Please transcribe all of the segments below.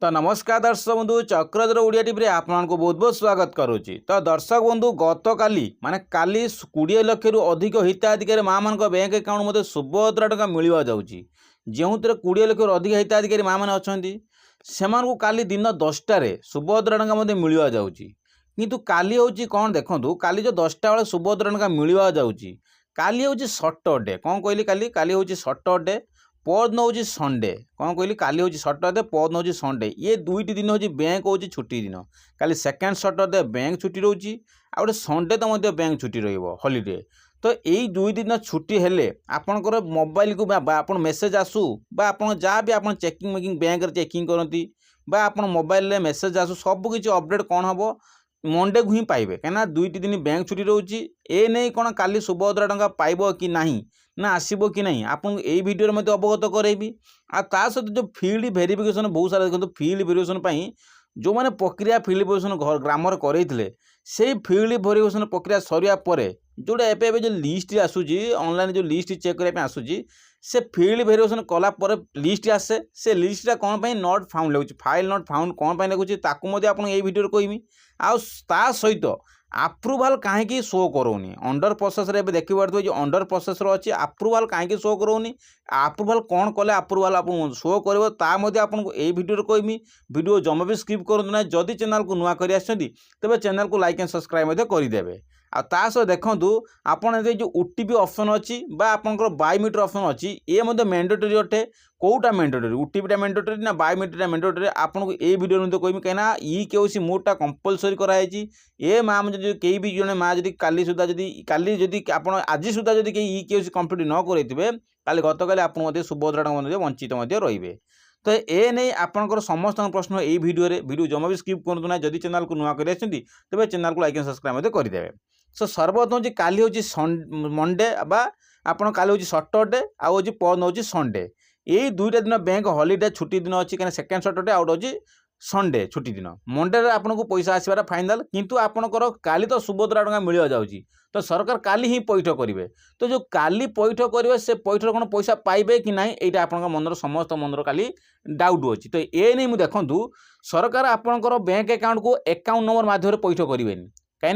तो नमस्कार दर्शक बंधु चक्रधर ओडिया टीवी आपको बहुत बहुत स्वागत करुच्ची। तो दर्शक बंधु गत काली माने काली 20 लाख रु अधिक हिताधिकारी माँ मान बैंक अकाउंट मध्य सुभद्रा टंका मिलवा जाऊँगी जो 20 लाख रु अधिक हिताधिकारी माँ मैंने अच्छा से काली दिन 10टार सुभद्रा टंका मिलवा जाऊँगी किंतु काली हूँ कौन देखूँ काली जो 10टा बेले सुभद्रा टंका मिलवा जाऊँगी काली हूँ सटरडे कौन कहली काली काली हूँ सटरडे परदिन हूँ संडे कौन कहली काली हूँ सटरडे परदिन हूँ संडे ये दुईट दिन हूँ बैंक हूँ छुट्टी दिन काली सेकेंड सटरडे बैंक छुट्टी रोचे आ गए संडे तो बैंक छुट्टी रॉलीडे। तो यही दुई दिन छुट्टी हेले आपणकर मोबाइल को आप मेसेज आसू आप जहाँ भी आप चेकिंग मेकिंग बैंक चेकिंग करती आप मोबाइल मेसेज आसू सबकि अपडेट कौन हम मंडे को ही पाइबे कहीं दुईट दिन बैंक छुट्टी रोचे ए नहीं कौन काली सुभद्रा टंका पाइब कि नहीं ना आसब कि नहीं आपको यही वीडियो में अवगत करेबी। आ सहित जो फील्ड वेरिफिकेशन बहुत सारा देखो फील्ड वेरिफिकेशन जो मैंने प्रक्रिया फील्ड वेरिफिकेशन ग्राम करते से फील्ड वेरिफिकेशन प्रक्रिया सरिया पर जोटा एवं जो लिस्ट आसूसी ऑनलाइन जो लिस्ट चेक करने आसूसी से फील्ड वेरिफिकेशन कलापर लिस्ट आसे से लिस्टा कौन पर नॉट फाउंड लगुच फाइल नॉट फाउंड कौन पर लगुच आपको यही वीडियो कहमी आ सहित अप्रूवाल कहीं शो करोनी अंडर प्रोसेस रे देखी पारे जो अंडर प्रोसेस अच्छी अप्रूवाल कहीं शो करोनी अप्रूवाल कौन कले अप्रूवाल आप शो कर आपको यही वीडियो कहमी वीडियो जमा भी स्किप करूँ ना जदि चैनल को नुआ कर तेज चैनल को लाइक एंड सब्सक्राइब करदे। आ देखूँ आपड़ जो ओटीपी ऑप्शन अच्छी आपंकर बायोमेट्रिक ऑप्शन अच्छी ये मैंडेटरी अटे कौटा मैंडेटरी ओटीपीटा मैंडेटरी ना बायोमेट्रिकटा मैंडेटरी आपको ये वीडियो में कहमी कहीं ई केसी मोडटा कंपलसरी कराई ए माँ जो कई भी जड़े माँ जी काली सुधा जदि आप आज सुधा जदि कहीं ई केसी कम्प्लीट न करेंगे काली गत काली आप सुभद्रा टंका वंचित रे। तो ए नहीं आपंकर समस्त प्रश्न यही वीडियो जमा भी स्किप करूँ ना जदि चैनल को नुआ कर तेज चैनल को लाइक एंड सब्सक्राइब करदे। सो सर्वप्रथम हूँ काली हूँ मंडे बा आपन काली हूँ सटरडे आउ परदिन हूँ संडे यही दुईटा दिन बैंक हॉलीडे छुट्टी दिन अच्छी कहीं सेकेंड सटरडे आउट हूँ संडे छुट्टी दिन मंडे आपको पैसा आसबार फाइनाल किंतु आपणकर काली तो सुभद्रा टंका मिल जाऊँगी तो सरकार काली ही पैठ करेंगे। तो जो काली पैठ करेंगे से पैठर कौन पैसा पाइबे कि नहीं यहाँ आप मनर समस्त मनर काली डाउट अच्छी। तो ये नहीं मुझे देखूँ सरकार आपणकर बैंक अकाउंट को अकाउंट नंबर माध्यम पैठ करेंगे कहीं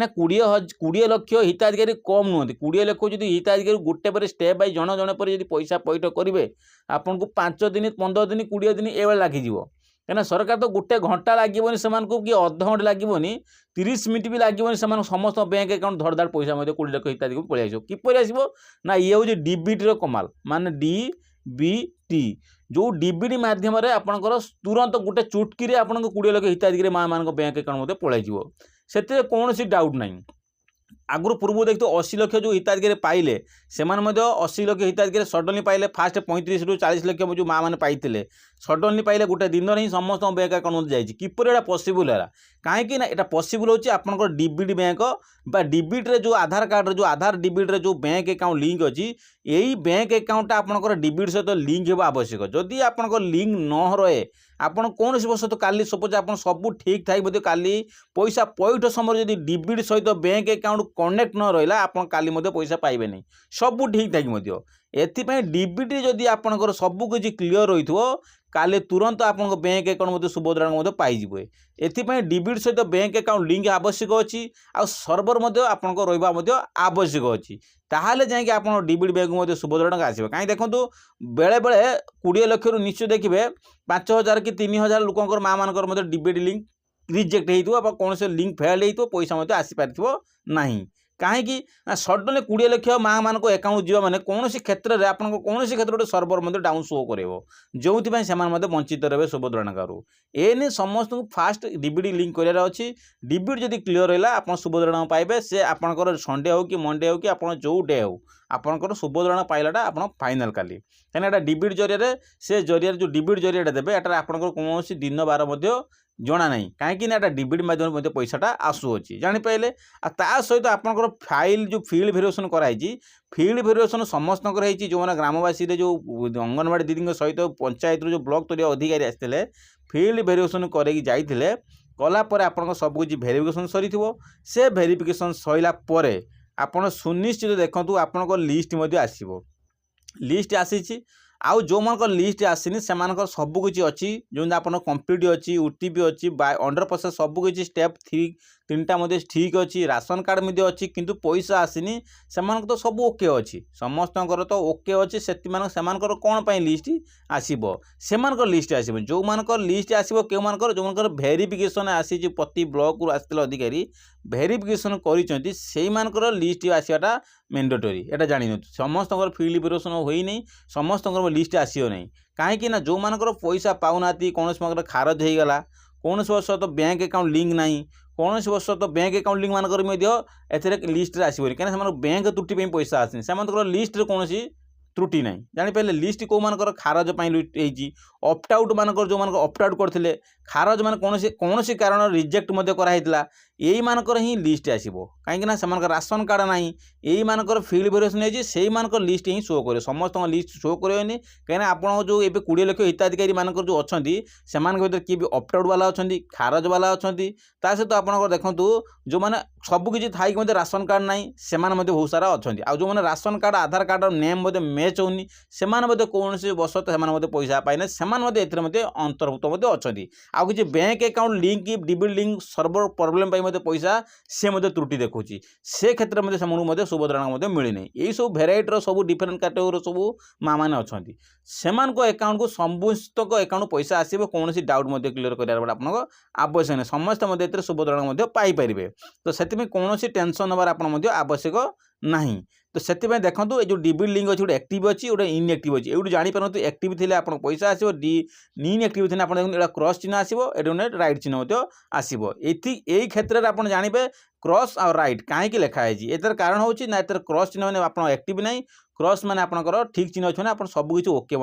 20 लाख हिताधिकारी कम नुहति 20 लाख जो हिताधिकारी गोटे पर स्टेप बाय जन जन पर पैसा पैठ करेंगे आपन को 5 दिन 15 दिन 20 दिन ये लगिज कहीं सरकार तो गोटे घंटा लगे से कि अध घंटे लगे 30 मिनट भी लगे समस्त बैंक अकाउंट धड़धाड़ पैसा 20 लाख हिताधिकारी पलि आस किपर आसो ना ये हूँ डीबीटी कमाल माने डीबीटी जो डीबीटी मध्यम आपंकर तुरंत गोटे चुटकी आपको 20 लाख हिताधिकारी माँ मान बैंक अकाउंट पलि से कौन डाउट ना आगुरी पूर्व देखते 80 लाख जो हिताधिकारी पाइले से 80 लाख हिताधिकारी सडनली पाइले फास्ट 35 रु 40 लाख जो माँ मैंने पाइले सडनली पाइले गोटे दिन ही समस्त बैंक अकाउंट जाइए किपर यहाँ पसिबल है कहीं ना यहाँ पसिबल होची आपनकर डीबीटी बैंक बा डीबीटी जो आधार कार्ड जो आधार डीबीटी जो बैंक अकाउंट लिंक अच्छी यही बैंक अकाउंट आपनकर डीबीटी सहित लिंक होगा आवश्यक जदि आपनकर लिंक न रहे आपन कौन बस तो काली सपोज आप सब ठीक थाई बोधे काली पैसा पैठ समय जब डीबीटी सहित बैंक अकाउंट कनेक्ट न रहा आप काली पैसा पाइबे नहीं सब ठीक थाई एथिपाई डीबीटी जदि आपनकर सबकि क्लीयर रही काले तुरंत आप बैंक अकाउंट सुभद्रा पाइबे एथिपाई डीबीटी सहित बैंक अकाउंट लिंक आवश्यक अच्छी आ सर्वर आपंकर रहा आवश्यक अच्छी ताहले जाकि आप डीबीटी बैंक सुभद्रा टंका आसो कहीं देखो बेले बेले 20 लाख निश्चय देखिए 5000 कि 3000 लोकर माँ मानकर डीबीटी लिंक रिजेक्ट हो कौन से लिंक फेल हो पैसा आसीपार ना कहीं सडनली 20 लाख माँ मान अकाउंट जीवा मैंने कौन क्षेत्र में आपको कौन क्षेत्र सर्वर डाउन शो कर जो वंचित रहे सुभद्रा टंका ए नहीं समस्त फास्ट डीबीटी लिंक करार अच्छी डीबीटी जब क्लीयर रहा आप सुभद्रा टंका पाइबे से आपंकर संडे हो कि मंडे हो कि आप जो डे हो आपंकर सुभद्रा टंका पाइलाटा आप फाइनाल काली कहीं यहाँ डीबीटी जरिए से जरिए जो डीबीटी जरिए देवे यहाँ आपंकर कौन दिन बार जना नहीं कहीं ना डीबीटी माध्यम पैसाटा आसूची जापारे ता सहित आपंकर फाइल जो फील्ड वेरिफिकेशन कराई फील्ड वेरिफिकेशन समस्त जो मैंने ग्रामवासी जो अंगनवाड़ी दीदी सहित पंचायत जो ब्लॉक तरीय अधिकारी आसते फील्ड वेरिफिकेशन करते कलापर आप सबकि वेरिफिकेशन सरी से वेरिफिकेशन सरला आप सुनिश्चित देखूँ आपंकर लिस्ट आसो लिस्ट आसी आउ जो मन लिस्ट आसीनी से सबकिछि अच्छी जो आप कंप्लीट अच्छी ओटीपी अच्छी बाय अंडर प्रोसेस सबकिछि स्टेप 3टा मध्य ठीक अच्छी राशन कार्ड मध्य अच्छी किंतु पैसा आसीनी से तो सब ओके अच्छी समस्त तो ओके अच्छी से कौन पाई लिस्ट आसीबो से लिस्ट आसीबो जो मानकर लिस्ट आसीबो के मानकर जो मानकर वेरिफिकेशन आसी प्रति ब्लॉक रु आस्थिले अधिकारी वेरिफिकेशन करिसेंती सेई मानकर लिस्ट आसीबाटा मैंडेटरी एटा जानि समस्त फिल्ड वेरिफिकेशन होई नहीं समस्त लिस्ट आसीओ नहीं कहीं ना जो मानकर पैसा पाऊना कौन खारज हो गला कौन वर्ष तो बैंक अकाउंट लिंक ना कौन वर्ष तो बैंक अकाउंट लिंक मानक लिस्ट आसबनी कहीं बैंक त्रुटि पैसा आसनी से लिस्ट कौन त्रुटि ना जापारे लिस्ट कौ मानकर खारज ऑप्ट आउट मानकर जो मानक ऑप्ट आउट करते खारज मान कौन कारण रिजेक्ट कराइला यही मानकर ही लिस्ट आसो कहीं से राशन कार्ड ना यही मानकर फिल्ड वेरिफिकेशन से मानक लिस्ट ही शो करे समस्त लिस्ट शो करेनि कहीं आप जो ये 20 लाख हिताधिकारी मानकर जो अच्छा से भर किए भी ऑप्ट आउट वाला अच्छा खारज वाला अच्छा ता सहित आप देखूँ जो मैंने सबकि थी राशन कार्ड ना से बहुत सारा अच्छा आ जो मैंने राशन कार्ड आधार कार्ड नेम मैच होनी से कौन वर्ष से पैसा पाइना से अंतर्भुक्त अच्छा आउ कि bank account link debit link server problem पैसा से त्रुटि देखा से क्षेत्र में से सुभद्रा मिलना यही सब भेराइटर सब डिफरेन्ट कैटेगोरी सब माँ मैंने अच्छा से अकाउंट को समस्त अकाउंट पैसा आसो कौन डाउट क्लीयर कर आवश्यक नहीं समस्त सुभद्रा पाइपर तो से कौन टेंशन हमार आवश्यक नहीं तो से देखो ये जो डिबिट लिंक अच्छी गोटे एक्टिव अच्छी गोटे इनएक्टिव अच्छी ये जापर एक्टिव थे आप पैसा आसो इनएक्टिव थे आप क्रॉस चिन्ह आसो ये राइट चिन्ह आसो यही क्षेत्र में आप जानवे क्रॉस और राइट कहीं लिखाई एतर कारण हूँ ना एतर क्रॉस चिन्ह मैंने आप एक्टिव ना क्रॉस मैंने आपंकर ठीक चिन्ह अच्छे आप सबकि ओके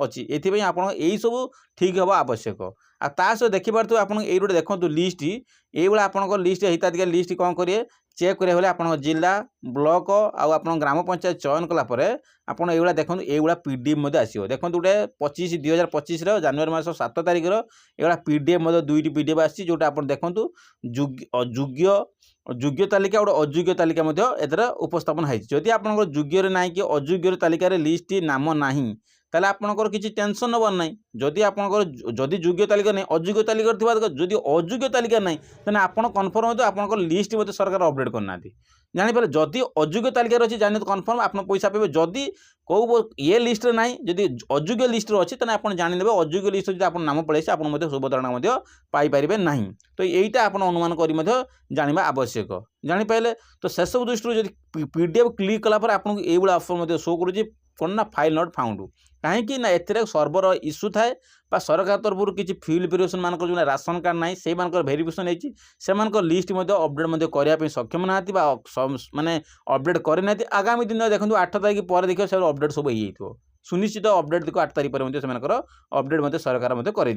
अच्छी ये आप यही सब ठीक हम आवश्यक आ सहित देखिपे आप गोटे देखो लिस्ट ये आप लिस्ट हिताधिकारी लिस्ट कौन करेंगे चेक करेंगे आप जिला ब्लॉक आउ आप ग्राम पंचायत चयन कलापर आपड़ ये देखो ये पीडीएफ आसो देखो गोटे 25/2025 जनवरी मास 7 तारिख ये पीडीएफ दुईटी पीडीएफ आसी जोटा आप देखो योग्य तालिका और अयोग्य तालिका एथर उपस्थापन है जदि आप योग्य ना कि अयोग्य तालिकार लिस्ट नाम ना ताले आपनकर किसी टेंशन नबर ना जदि आपनकर जदि योग्य तालिका नहीं अयोग्य तालिका जदि अयोग्य तालिका नहीं तेना आपन कन्फर्म हो आपनकर लिस्ट मत सरकार अपडेट करना जानीपारे जदि अयोग्य तालिकार अच्छी जानी कन्फर्म आप पैसा पाइबे जदि कौ ये लिस्ट ना जदि अयोग्य लिस्ट अच्छी तेना आप जानीदे अयोग्य लिस्ट जो आप नाम पड़े आप सुभद्रा पाइपर ना तो यहीटा आप अनुमान कर जाना आवश्यक जानीपारे तो से सब दृष्टि जब पीडीएफ क्लिक कलापर आपको ये ऑप्शन शो करुँच कौन ना फाइल नॉट फाउंड कहीं ना ए सर्वर इश्यू थाए सरकार तरफ किसी फिल्ड वेरिफिकेशन मान जो राशन कार्ड ना से वेरिफिकेशन से लिस्ट अपडेट करने सक्षम ना माने अपडेट करना आगामी दिन देखो 8 तारिख पर देखिए से अपडेट सब हो सुनिश्चित अपडेट देखो 8 तारिख पर अपडेट सरकार कर।